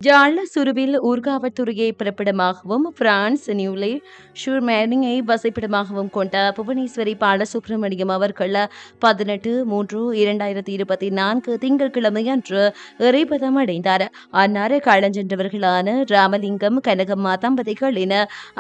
ஜாழ சுருவில் ஊர்காவற்துறையை பிறப்பிடமாகவும் France நியூலே ஷூர்மேனிங்கை வசிப்பிடமாகவும் கொண்ட புவனேஸ்வரி பாலசுப்ரமணியம் அவர்கள் 18/3/2024 திங்கட்கிழமை அன்று இறைபதம் அடைந்தார். அன்னார் களஞ்சென்றவர்களான ராமலிங்கம் கனகம்மா தம்பதிகளின்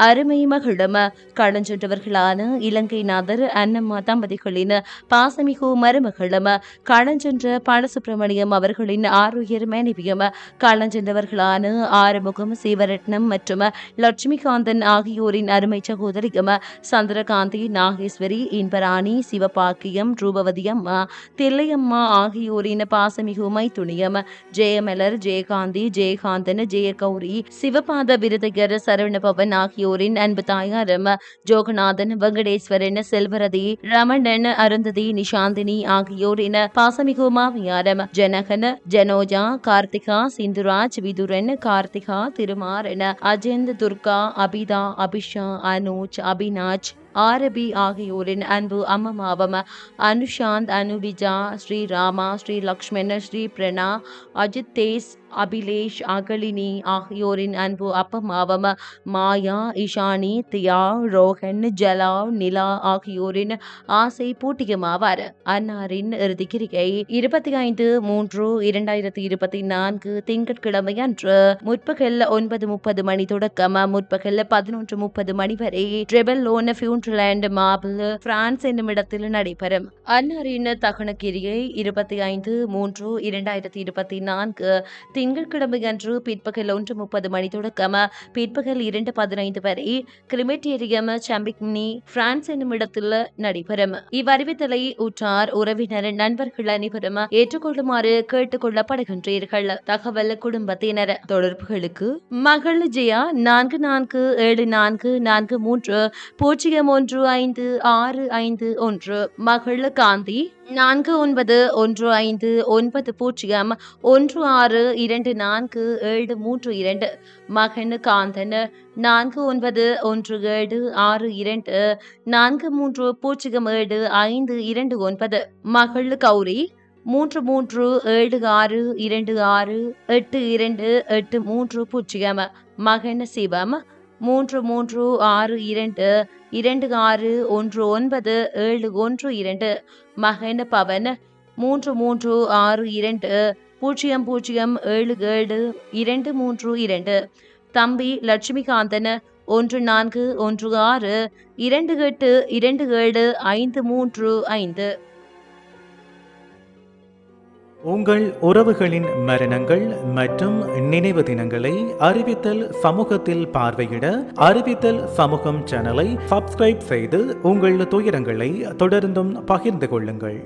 அருமை மகளும் களஞ்சென்றவர்களான இலங்கைநாதர் அன்னம்மா தம்பதிகளின் பாசமிகு மருமகளும் களஞ்சென்ற பாலசுப்ரமணியம் அவர்களின் ஆருயிர் மனைவியும் களஞ்சென்றவர் ஆறுமுகம் சிவரட்னம் மற்றும் லட்சுமிகாந்தன் ஆகியோரின் அருமை சகோதரியும் சந்திரகாந்தி நாகேஸ்வரி இன்பராணி சிவபாக்கியம் ரூபவதி அம்மா தில்லையம்மா ஆகியோரின் பாசமிகு மைத்துணியம் ஜெயமலர் ஜெயகாந்தி ஜெயகாந்தன் ஜெயகௌரி சிவபாத விருதையர் சரவணபவன் ஆகியோரின் அன்பு தாயாரும் ஜோகநாதன் வெங்கடேஸ்வரன் செல்வரதி ரமணன் அருந்ததி நிஷாந்தினி ஆகியோரின் பாசமிகு மாமியாரம் ஜனகன் ஜனோஜா கார்த்திகா சிந்துராஜ் விதுரன் கார்த்திகா திருமாறன் அஜெந்த் துர்கா அபிதா அபிஷா அனுஜ் அபினாஜ் ஆரபி ஆகியோரின் அன்பு அம்மமாவம் அனுஷாந்த் அனுவிஜா ஸ்ரீராமா ஸ்ரீ லக்ஷ்மண் ஸ்ரீ பிரணா அஜித் தேஸ் அபிலேஷ் அகலினி ஆகியோரின் அன்பு அப்பமாவம் மாயா இஷானி தியா ரோஹன் ஜலா நிலா ஆகியோரின் ஆசை பூட்டியமாவார். அன்னாரின் இறுதிக்கிரிகை 25/3/2024 திங்கட்கிழமை அன்று முற்பகல் 9:30 மணி தொடக்கம் முற்பகல் 11:30 மணி வரை ட்ரெபல்லோன் ஃபியூண்ட்லாண்ட் மாபிள் பிரான்ஸ் என்னும் இடத்தில் நடைபெறும். அன்னாரின் தகனக்கிரியை 25/3/2024 திங்கட்கிழமை அன்று பிற்பகல் 1:30 மணி தொடக்கம் பிற்பகல் 2:15 வரை கிரிமெட்டேரியம் சாம்பிக்னி பிரான்ஸ் என்னும் இடத்தில் நடைபெறும். இவ்வறிவித்தலை உற்றார் உறவினர் நண்பர்கள் அனைவரும் ஏற்றுக்கொள்ளுமாறு கேட்டுக் கொள்ளப்படுகின்றீர்கள். தகவல் குடும்பத்தினர் தொடர்புகளுக்கு மகள் ஜெயா 447443015651 மகள் காந்தி 491590162472 மகன் காந்தன் 491762430759 மகள் கௌரி 337626822830 மகன் சிவம் 336226197112 மகன் பவன் 336200772232 தம்பி லட்சுமிகாந்தன் 1416282755. உங்கள் உறவுகளின் மரணங்கள் மற்றும் நினைவு தினங்களை அறிவித்தல் சமூகத்தில் பார்வையிட அறிவித்தல் சமூகம் சேனலை சப்ஸ்கிரைப் செய்து உங்கள் துயரங்களை தொடர்ந்தும் பகிர்ந்து கொள்ளுங்கள்.